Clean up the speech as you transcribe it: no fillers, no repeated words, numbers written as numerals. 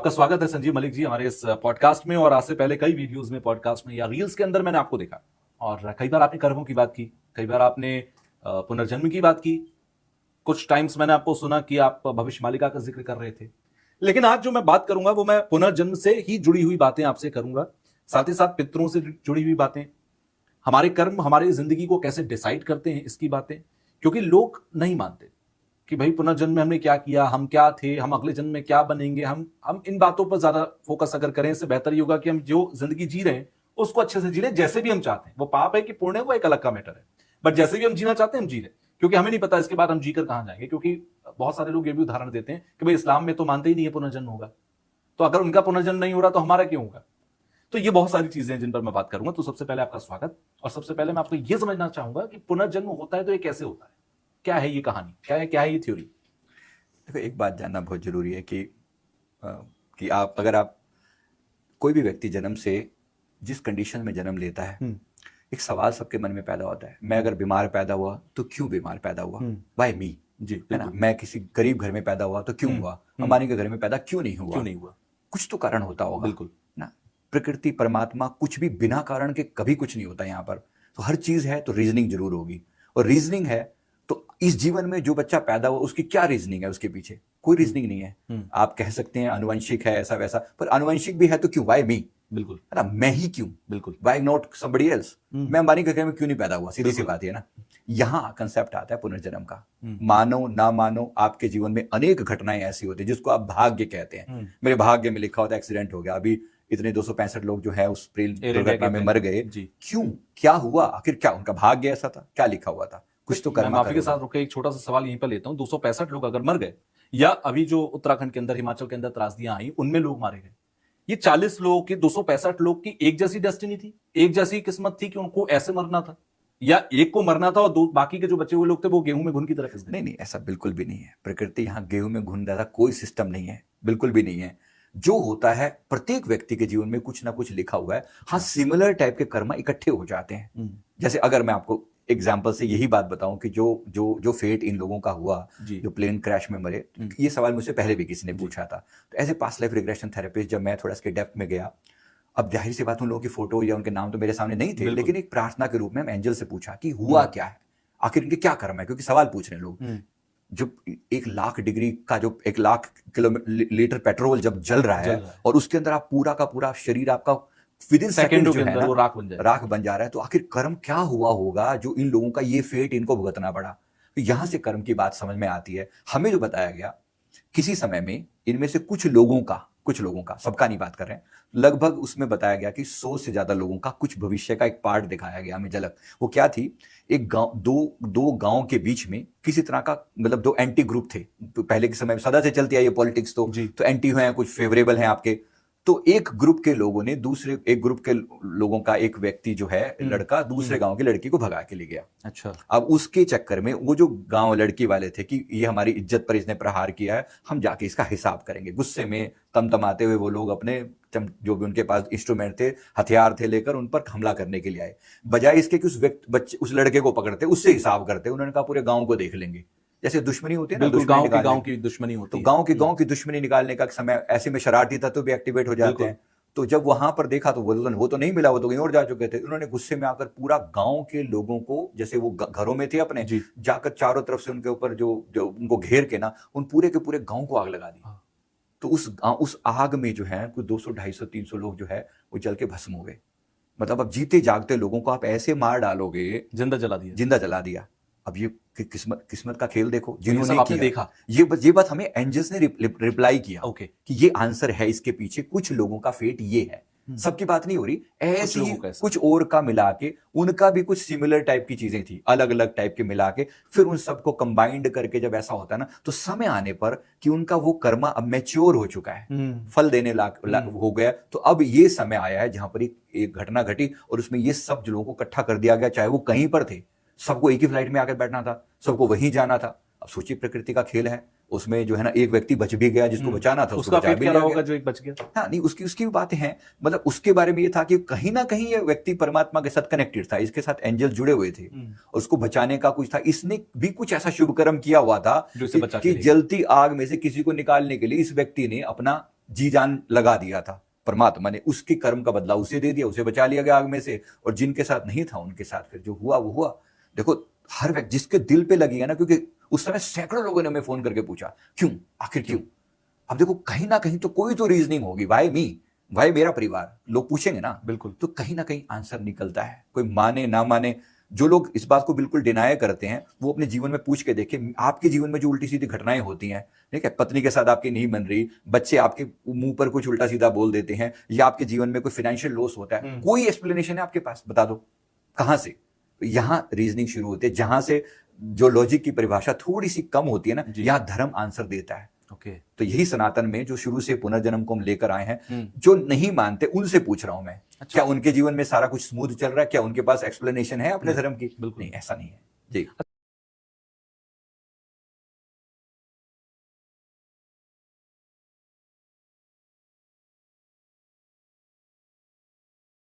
आपका स्वागत है संजीव मलिक जी हमारे इस पॉडकास्ट में। और आज से पहले कई वीडियोस में, पॉडकास्ट में या रील्स के अंदर मैंने आपको देखा और कई बार आपने कर्मों की बात की, कई बार आपने पुनर्जन्म की बात की, कुछ टाइम्स मैंने आपको सुना कि आप भविष्य मालिका का जिक्र कर रहे थे। लेकिन आज जो मैं बात करूंगा वो मैं पुनर्जन्म से ही जुड़ी हुई बातें आपसे करूंगा, साथ ही साथ पितरों से जुड़ी हुई बातें, हमारे कर्म हमारी जिंदगी को कैसे डिसाइड करते हैं इसकी बातें। क्योंकि लोग नहीं मानते कि भाई पुनर्जन्म में हमने क्या किया, हम क्या थे, हम अगले जन्म में क्या बनेंगे। हम इन बातों पर ज्यादा फोकस अगर करें, इससे बेहतर ये होगा कि हम जो जिंदगी जी रहे हैं उसको अच्छे से जी रहे, जैसे भी हम चाहते हैं। वो पाप है कि पुण्य है वो एक अलग का मैटर है, बट जैसे भी हम जीना चाहते हैं हम जी रहे, क्योंकि हमें नहीं पता इसके बाद हम जीकर कहां जाएंगे। क्योंकि बहुत सारे लोग ये भी उदाहरण देते हैं कि भाई इस्लाम में तो मानते ही नहीं है पुनर्जन्म होगा, तो अगर उनका पुनर्जन्म नहीं हो रहा तो हमारा क्यों होगा। तो ये बहुत सारी चीजें हैं जिन पर मैं बात करूंगा। तो सबसे पहले आपका स्वागत। और सबसे पहले मैं आपको ये समझना चाहूंगा कि पुनर्जन्म होता है तो ये कैसे होता है, क्या है ये कहानी, क्या है ये थ्योरी। देखो, एक बात जानना बहुत जरूरी है कि अगर कोई भी व्यक्ति जन्म से जिस कंडीशन में जन्म लेता है, एक सवाल सबके मन में पैदा होता है, मैं अगर बीमार पैदा हुआ तो क्यों बीमार पैदा हुआ, वाई मी, जी है ना। मैं किसी गरीब घर में पैदा हुआ तो क्यों हुआ, अंबानी के घर में पैदा क्यों नहीं हुआ, कुछ तो कारण होता होगा। बिल्कुल ना, प्रकृति परमात्मा कुछ भी बिना कारण के कभी कुछ नहीं होता यहाँ पर। तो हर चीज है तो रीजनिंग जरूर होगी, और रीजनिंग है तो इस जीवन में जो बच्चा पैदा हुआ उसकी क्या रीजनिंग है, उसके पीछे कोई रीजनिंग नहीं है। आप कह सकते हैं अनुवंशिक है, ऐसा वैसा, पर अनुवंशिक भी है तो क्यों, वाई मी, बिल्कुल है ना, मैं ही क्यों, बिल्कुल, वाई नॉट समबडी एल्स। मैं अंबानी के घर में क्यों नहीं पैदा हुआ, सीधी सी बात है ना। यहाँ कंसेप्ट आता है पुनर्जन्म का। मानो ना मानो, आपके जीवन में अनेक घटनाएं ऐसी होती है जिसको आप भाग्य कहते हैं। मेरे भाग्य में लिखा होता है एक्सीडेंट हो गया, अभी इतने 265 लोग जो है उस दुर्घटना में मर गए, क्यों, क्या हुआ, आखिर क्या उनका भाग्य ऐसा था, क्या लिखा हुआ था, कुछ तो कर्म। माफी के साथ रुके, एक छोटा सा सवाल यहीं पर लेता हूं। 265 लोग अगर मर गए, या अभी जो उत्तराखंड के अंदर, हिमाचल के अंदर त्रासदियां आई उनमें लोग मारे गए, ये 40 लोगों की, 265 लोग की एक जैसी डेस्टिनी थी, एक जैसी किस्मत थी कि उनको ऐसे मरना था, या एक को मरना था और बाकी के जो बचे हुए लोग थे वो गेहूं में घुन की तरह? नहीं, ऐसा बिल्कुल भी नहीं है। प्रकृति यहाँ गेहूं में घुन रहा था, कोई सिस्टम नहीं है, बिल्कुल भी नहीं है। जो होता है प्रत्येक व्यक्ति के जीवन में कुछ ना कुछ लिखा हुआ है। हाँ, सिमिलर टाइप के कर्म इकट्ठे हो जाते हैं। जैसे अगर मैं आपको एग्जाम्पल से यही बात बताऊं कि जो फेट इन लोगों का हुआ, जो प्लेन क्रैश में मरे, ये सवाल मुझसे पहले भी किसी ने पूछा था। तो as a past life regression therapist जब मैं थोड़ा इसके डेप्थ में गया, अब जाहिर सी बात, उन लोगों की फोटो या उनके नाम तो मेरे सामने नहीं थे, लेकिन एक प्रार्थना के रूप में एंजल से पूछा कि हुआ क्या है, आखिर इनके क्या कर्म है, क्योंकि सवाल पूछ रहे हैं लोग। जो 1,00,000 डिग्री का, जो 1,00,000 किलोमीटर पेट्रोल जब जल रहा है और उसके अंदर आप पूरा का पूरा शरीर आपका विद इन सेकंड जो है ना, राख बन जा रहा है, तो आखिर कर्म क्या हुआ होगा जो इन लोगों का ये फेट इनको भुगतना पड़ा। तो यहां से कर्म की बात समझ में आती है। हमें जो बताया गया, किसी समय में इनमें से कुछ लोगों का, सबका नहीं बात कर रहे हैं, लगभग उसमें बताया गया कि 100 से ज्यादा लोगों का कुछ भविष्य का एक पार्ट दिखाया गया हमें, झलक। वो क्या थी, एक गांव, दो गांव के बीच में किसी तरह का, मतलब 2 एंटी ग्रुप थे। पहले के समय में सदा से चलती है ये पॉलिटिक्स, तो एंटी हुए हैं, कुछ फेवरेबल हैं आपके। तो एक ग्रुप के लोगों ने एक ग्रुप के लोगों का एक व्यक्ति जो है, लड़का, दूसरे गांव की लड़की को भगा के ले गया। अच्छा। अब उसके चक्कर में वो जो गांव लड़की वाले थे कि ये हमारी इज्जत पर इसने प्रहार किया है, हम जाके इसका हिसाब करेंगे। गुस्से में तमतमाते हुए वो लोग अपने जो भी उनके पास इंस्ट्रूमेंट थे, हथियार थे, लेकर उन पर हमला करने के लिए आए। बजाय इसके कि उस लड़के को पकड़ते, उससे हिसाब करते, उन्होंने कहा पूरे गांव को देख लेंगे। जैसे दुश्मनी होती है ना, गांव की दुश्मनी होती है, तो गांव की दुश्मनी निकालने का समय, ऐसे में शरारती तत्व भी एक्टिवेट हो जाते हैं। तो जब वहां पर देखा तो वो तो नहीं मिला, वो तो कहीं और जा चुके थे। उन्होंने गुस्से में आकर पूरा गांव के लोगों को, जैसे वो घरों में थे अपने, जाकर चारों तरफ से उनके ऊपर जो उनको घेर के ना, उन पूरे के पूरे गांव को आग लगा दी। तो उस आग में जो है कुछ 200, 250, 300 लोग जो है वो जल के भस्म हो गए। मतलब अब जीते जागते लोगों को आप ऐसे मार डालोगे, जिंदा जला दिया। अब ये किस्मत का खेल देखो, जिन्होंने किया देखा। ये बात हमें एंजल्स ने रिप्लाई किया कि ये आंसर है, इसके पीछे कुछ लोगों का फेट ये है। सबकी बात नहीं हो रही, ऐसे ही कुछ और का मिला के, उनका भी कुछ सिमिलर टाइप की चीजें थी, अलग अलग टाइप के मिला के, फिर उन सबको कंबाइंड करके जब ऐसा होता है ना, तो समय आने पर कि उनका वो कर्मा अब मैच्योर हो चुका है, फल देने हो गया। तो अब ये समय आया है जहां पर एक घटना घटी और उसमें ये सब लोगों को इकट्ठा कर दिया गया, चाहे वो कहीं पर थे, सबको एक ही फ्लाइट में आकर बैठना था, सबको वहीं जाना था। अब सोचिए, प्रकृति का खेल है, उसमें जो है ना, एक व्यक्ति बच भी गया जिसको बचाना था, उसका फेट क्या होगा जो एक बच गया। हाँ, नहीं, उसकी भी बातें हैं। मतलब उसके बारे में ये था कि कहीं ना कहीं ये व्यक्ति परमात्मा के साथ कनेक्टेड था, इसके साथ एंजल जुड़े हुए थे और उसको बचाने का कुछ था। इसने भी कुछ ऐसा शुभ कर्म किया हुआ था कि जलती आग में से किसी को निकालने के लिए इस व्यक्ति ने अपना जी जान लगा दिया था, परमात्मा ने उसके कर्म का बदला उसे दे दिया, उसे बचा लिया गया आग में से, और जिनके साथ नहीं था उनके साथ फिर जो हुआ वो हुआ। देखो हर व्यक्ति जिसके दिल पे लगी है ना, क्योंकि उस समय सैकड़ों लोगों ने हमें फोन करके पूछा क्यों, आखिर क्यों। अब देखो कहीं ना कहीं तो कोई तो रीजनिंग होगी, वाई मी, वाई मेरा परिवार, लोग पूछेंगे ना, बिल्कुल। तो कहीं ना कहीं आंसर निकलता है, कोई माने ना माने। जो लोग इस बात को बिल्कुल डिनाय करते हैं वो अपने जीवन में पूछ के देखें, आपके जीवन में जो उल्टी सीधी घटनाएं होती हैं, ठीक है, पत्नी के साथ आपकी नहीं बन रही, बच्चे आपके मुंह पर कुछ उल्टा सीधा बोल देते हैं, या आपके जीवन में कोई फाइनेंशियल लॉस होता है, कोई एक्सप्लेनेशन है आपके पास, बता दो कहां से। यहां रीजनिंग शुरू होती है, जहां से जो लॉजिक की परिभाषा थोड़ी सी कम होती है ना, यहां धर्म आंसर देता है। ओके। तो यही सनातन में जो शुरू से पुनर्जन्म को हम लेकर आए हैं, जो नहीं मानते उनसे पूछ रहा हूं मैं, क्या उनके जीवन में सारा कुछ स्मूथ चल रहा है, क्या उनके पास एक्सप्लेनेशन है अपने धर्म की? बिल्कुल नहीं, ऐसा नहीं है जी।